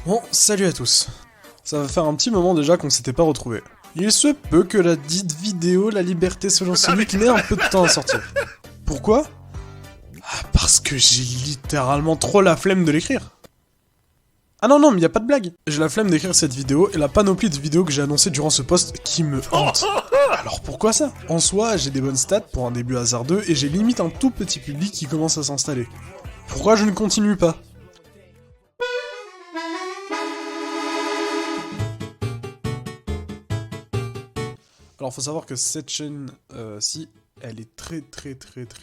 Bon, salut à tous. Ça va faire un petit moment déjà qu'on s'était pas retrouvés. Il se peut que la dite vidéo La Liberté selon Sonic n'ait un peu de temps à sortir. Pourquoi? Parce que j'ai littéralement trop la flemme de l'écrire. Ah non, mais y a pas de blague. J'ai la flemme d'écrire cette vidéo et la panoplie de vidéos que j'ai annoncées durant ce post qui me hante. Alors pourquoi ça? En soi, j'ai des bonnes stats pour un début hasardeux et j'ai limite un tout petit public qui commence à s'installer. Pourquoi je ne continue pas? Alors faut savoir que cette chaîne-ci, elle est très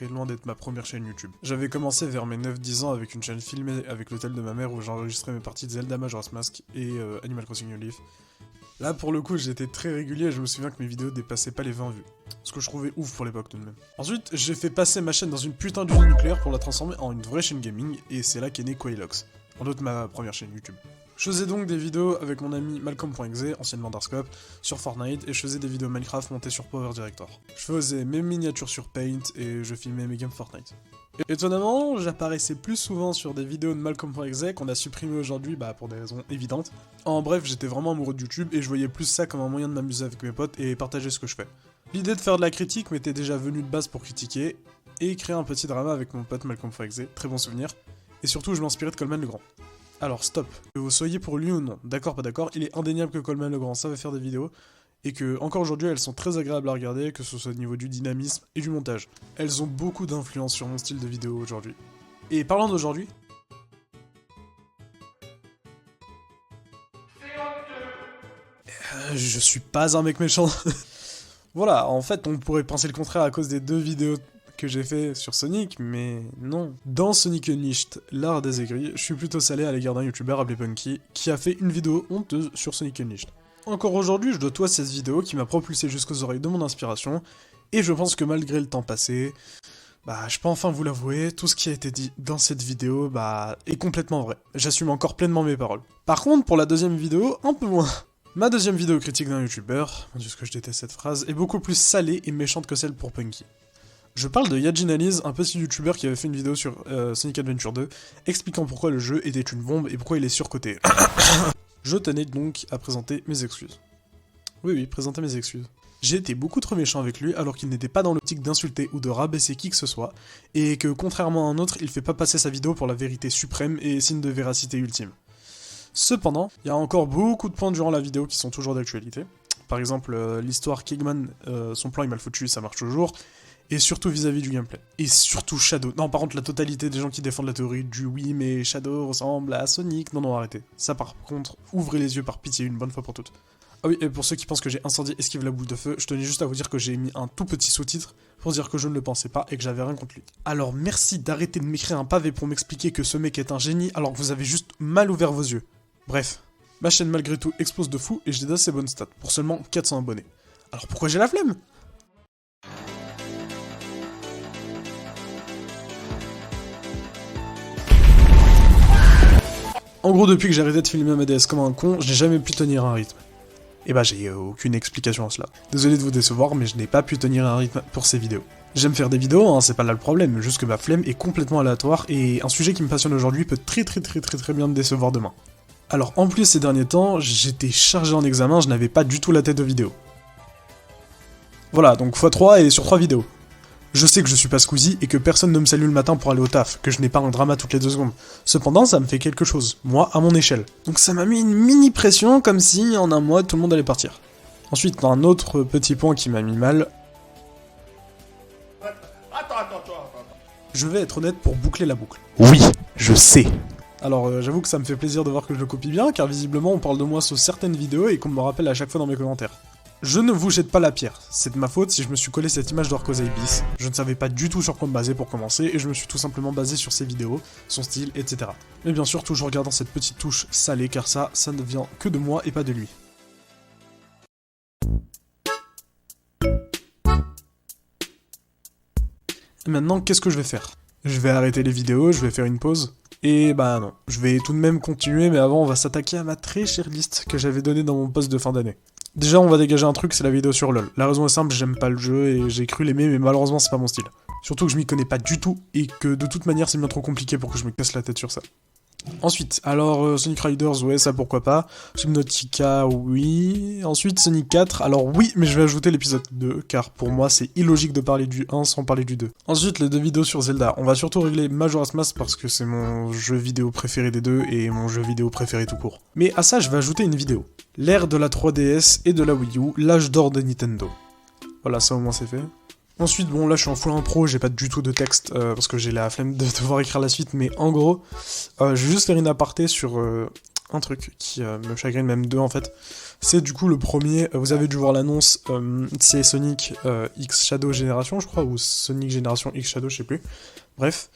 loin d'être ma première chaîne YouTube. J'avais commencé vers mes 9-10 ans avec une chaîne filmée avec l'hôtel de ma mère où j'enregistrais mes parties de Zelda Majora's Mask et Animal Crossing New Leaf. Là pour le coup j'étais très régulier et je me souviens que mes vidéos dépassaient pas les 20 vues. Ce que je trouvais ouf pour l'époque tout de même. Ensuite j'ai fait passer ma chaîne dans une putain d'usine nucléaire pour la transformer en une vraie chaîne gaming et c'est là qu'est né Quailox, en outre ma première chaîne YouTube. Je faisais donc des vidéos avec mon ami Malcolm.exe, anciennement Darscope, sur Fortnite, et je faisais des vidéos Minecraft montées sur Power Director. Je faisais mes miniatures sur Paint, et je filmais mes games Fortnite. Étonnamment, j'apparaissais plus souvent sur des vidéos de Malcolm.exe qu'on a supprimé aujourd'hui, pour des raisons évidentes. En bref, j'étais vraiment amoureux de YouTube, et je voyais plus ça comme un moyen de m'amuser avec mes potes et partager ce que je fais. L'idée de faire de la critique m'était déjà venue de base pour critiquer, et créer un petit drama avec mon pote Malcolm.exe, très bon souvenir, et surtout je m'inspirais de Coleman le Grand. Alors stop, que vous soyez pour lui ou non, d'accord pas d'accord, il est indéniable que Coleman le Grand savait faire des vidéos, et que, encore aujourd'hui, elles sont très agréables à regarder, que ce soit au niveau du dynamisme et du montage. Elles ont beaucoup d'influence sur mon style de vidéo aujourd'hui. Et parlant d'aujourd'hui... je suis pas un mec méchant. Voilà, en fait, on pourrait penser le contraire à cause des deux vidéos que j'ai fait sur Sonic, mais non. Dans Sonic Unleashed, l'art des aigris, je suis plutôt salé à l'égard d'un youtubeur appelé Punky, qui a fait une vidéo honteuse sur Sonic Unleashed. Encore aujourd'hui, je dois tout à cette vidéo qui m'a propulsé jusqu'aux oreilles de mon inspiration, et je pense que malgré le temps passé, je peux enfin vous l'avouer, tout ce qui a été dit dans cette vidéo, est complètement vrai. J'assume encore pleinement mes paroles. Par contre, pour la deuxième vidéo, un peu moins. Ma deuxième vidéo critique d'un youtubeur, mon dieu ce que je déteste cette phrase, est beaucoup plus salée et méchante que celle pour Punky. Je parle de Yajinaliz, un petit youtubeur qui avait fait une vidéo sur Sonic Adventure 2, expliquant pourquoi le jeu était une bombe et pourquoi il est surcoté. Je tenais donc à présenter mes excuses. Oui, présenter mes excuses. J'ai été beaucoup trop méchant avec lui alors qu'il n'était pas dans l'optique d'insulter ou de rabaisser qui que ce soit, et que contrairement à un autre, il fait pas passer sa vidéo pour la vérité suprême et signe de véracité ultime. Cependant, il y a encore beaucoup de points durant la vidéo qui sont toujours d'actualité. Par exemple, l'histoire qu'Eggman, son plan est mal foutu, ça marche toujours, et surtout vis-à-vis du gameplay. Et surtout Shadow. Non, par contre, la totalité des gens qui défendent la théorie du oui, mais Shadow ressemble à Sonic. Non, arrêtez. Ça, par contre, ouvrez les yeux par pitié une bonne fois pour toutes. Ah oui, et pour ceux qui pensent que j'ai incendié Esquive la boule de feu, je tenais juste à vous dire que j'ai mis un tout petit sous-titre pour dire que je ne le pensais pas et que j'avais rien contre lui. Alors merci d'arrêter de m'écrire un pavé pour m'expliquer que ce mec est un génie alors que vous avez juste mal ouvert vos yeux. Bref, ma chaîne malgré tout explose de fou et j'ai d'assez bonnes stats pour seulement 400 abonnés. Alors pourquoi j'ai la flemme ? En gros, depuis que j'ai arrêté de filmer ma DS comme un con, je n'ai jamais pu tenir un rythme. Et j'ai aucune explication à cela. Désolé de vous décevoir, mais je n'ai pas pu tenir un rythme pour ces vidéos. J'aime faire des vidéos, c'est pas là le problème, juste que ma flemme est complètement aléatoire et un sujet qui me passionne aujourd'hui peut très bien me décevoir demain. Alors en plus ces derniers temps, j'étais chargé en examen, je n'avais pas du tout la tête aux vidéos. Voilà, donc x3 et sur 3 vidéos. Je sais que je suis pas Squeezie et que personne ne me salue le matin pour aller au taf, que je n'ai pas un drama toutes les 2 secondes. Cependant, ça me fait quelque chose, moi, à mon échelle. Donc ça m'a mis une mini pression, comme si, en un mois, tout le monde allait partir. Ensuite, un autre petit point qui m'a mis mal. Attends. Je vais être honnête pour boucler la boucle. Oui, je sais. Alors, j'avoue que ça me fait plaisir de voir que je le copie bien, car visiblement on parle de moi sur certaines vidéos et qu'on me rappelle à chaque fois dans mes commentaires. Je ne vous jette pas la pierre, c'est de ma faute si je me suis collé cette image d'Orcos Ibis. Je ne savais pas du tout sur quoi me baser pour commencer, et je me suis tout simplement basé sur ses vidéos, son style, etc. Mais bien sûr, toujours gardant cette petite touche salée, car ça ne vient que de moi et pas de lui. Et maintenant, qu'est-ce que je vais faire? Je vais arrêter les vidéos, je vais faire une pause. Et non, je vais tout de même continuer, mais avant on va s'attaquer à ma très chère liste que j'avais donnée dans mon post de fin d'année. Déjà on va dégager un truc, c'est la vidéo sur LoL. La raison est simple, j'aime pas le jeu et j'ai cru l'aimer, mais malheureusement c'est pas mon style. Surtout que je m'y connais pas du tout, et que de toute manière c'est bien trop compliqué pour que je me casse la tête sur ça. Ensuite, alors Sonic Riders, ouais, ça pourquoi pas. Subnautica, oui. Ensuite, Sonic 4, alors oui, mais je vais ajouter l'épisode 2, car pour moi, c'est illogique de parler du 1 sans parler du 2. Ensuite, les 2 vidéos sur Zelda. On va surtout régler Majora's Mask parce que c'est mon jeu vidéo préféré des deux et mon jeu vidéo préféré tout court. Mais à ça, je vais ajouter une vidéo. L'ère de la 3DS et de la Wii U, l'âge d'or de Nintendo. Voilà, ça au moins c'est fait. Ensuite, bon, là je suis en full impro, j'ai pas du tout de texte parce que j'ai la flemme de devoir écrire la suite, mais en gros, je vais juste faire une aparté sur un truc qui me chagrine, même deux en fait. C'est du coup le premier, vous avez dû voir l'annonce, c'est Sonic X Shadow Génération, je crois, ou Sonic Génération X Shadow, je sais plus. Bref.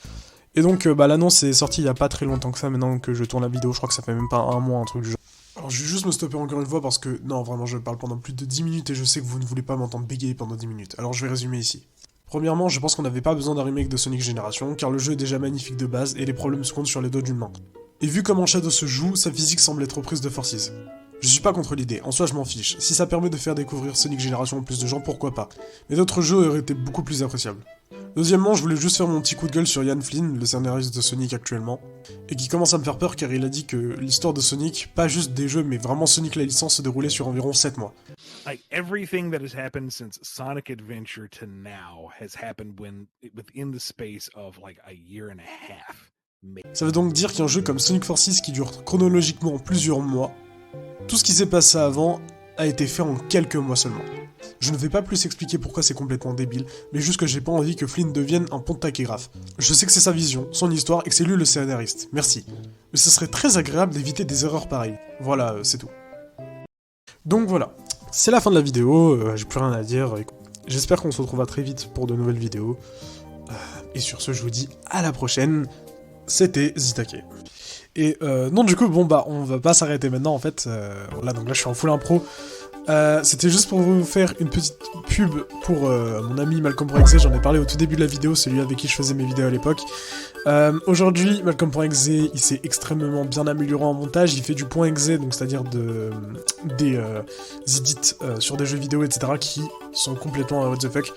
Et donc, l'annonce est sortie il y a pas très longtemps que ça, maintenant que je tourne la vidéo, je crois que ça fait même pas un mois, un truc du genre. Alors je vais juste me stopper encore une fois parce que, non vraiment je parle pendant plus de 10 minutes et je sais que vous ne voulez pas m'entendre bégayer pendant 10 minutes, alors je vais résumer ici. Premièrement, je pense qu'on n'avait pas besoin d'un remake de Sonic Génération, car le jeu est déjà magnifique de base et les problèmes se comptent sur les doigts d'une main. Et vu comment Shadow se joue, sa physique semble être reprise de Forces. Je suis pas contre l'idée, en soi je m'en fiche, si ça permet de faire découvrir Sonic Génération à plus de gens, pourquoi pas. Mais d'autres jeux auraient été beaucoup plus appréciables. Deuxièmement, je voulais juste faire mon petit coup de gueule sur Ian Flynn, le scénariste de Sonic actuellement, et qui commence à me faire peur car il a dit que l'histoire de Sonic, pas juste des jeux, mais vraiment Sonic la licence, se déroulait sur environ 7 mois. Like everything that has happened since Sonic Adventure to now has happened within the space of like a year and a half. Ça veut donc dire qu'un jeu comme Sonic Forces qui dure chronologiquement plusieurs mois, tout ce qui s'est passé avant a été fait en quelques mois seulement. Je ne vais pas plus expliquer pourquoi c'est complètement débile, mais juste que j'ai pas envie que Flynn devienne un pont de taquégraphe. Je sais que c'est sa vision, son histoire, et que c'est lui le scénariste, merci. Mais ce serait très agréable d'éviter des erreurs pareilles. Voilà, c'est tout. Donc voilà, c'est la fin de la vidéo, j'ai plus rien à dire. J'espère qu'on se retrouvera très vite pour de nouvelles vidéos. Et sur ce, je vous dis à la prochaine. C'était Zitake. Et non, du coup, bon on va pas s'arrêter maintenant en fait. Là, donc là, je suis en full impro. C'était juste pour vous faire une petite pub pour mon ami Malcolm.exe, j'en ai parlé au tout début de la vidéo, celui avec qui je faisais mes vidéos à l'époque. Aujourd'hui, Malcolm.exe, il s'est extrêmement bien amélioré en montage, il fait du point .exe, donc c'est-à-dire des edits sur des jeux vidéo, etc., qui sont complètement what the fuck.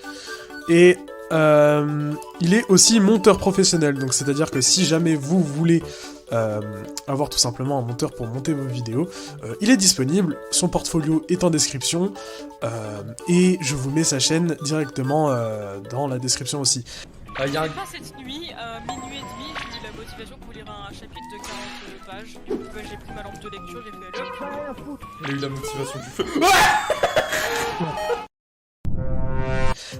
Et il est aussi monteur professionnel, donc c'est-à-dire que si jamais vous voulez avoir tout simplement un monteur pour monter vos vidéos, il est disponible, son portfolio est en description, et je vous mets sa chaîne directement dans la description aussi. Cette nuit, à minuit et demi, j'ai eu la motivation pour lire un chapitre de 40 pages. Du coup, j'ai pris ma lampe de lecture, j'ai fait hop. Il a eu la motivation du feu.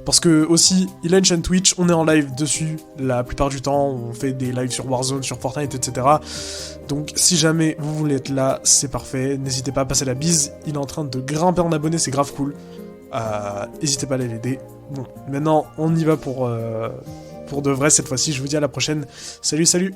Parce que aussi, il a une chaîne Twitch, on est en live dessus la plupart du temps, on fait des lives sur Warzone, sur Fortnite, etc. Donc si jamais vous voulez être là, c'est parfait, n'hésitez pas à passer la bise, il est en train de grimper en abonnés, c'est grave cool. N'hésitez pas à l'aider. Bon, maintenant on y va pour de vrai cette fois-ci, je vous dis à la prochaine. Salut, salut!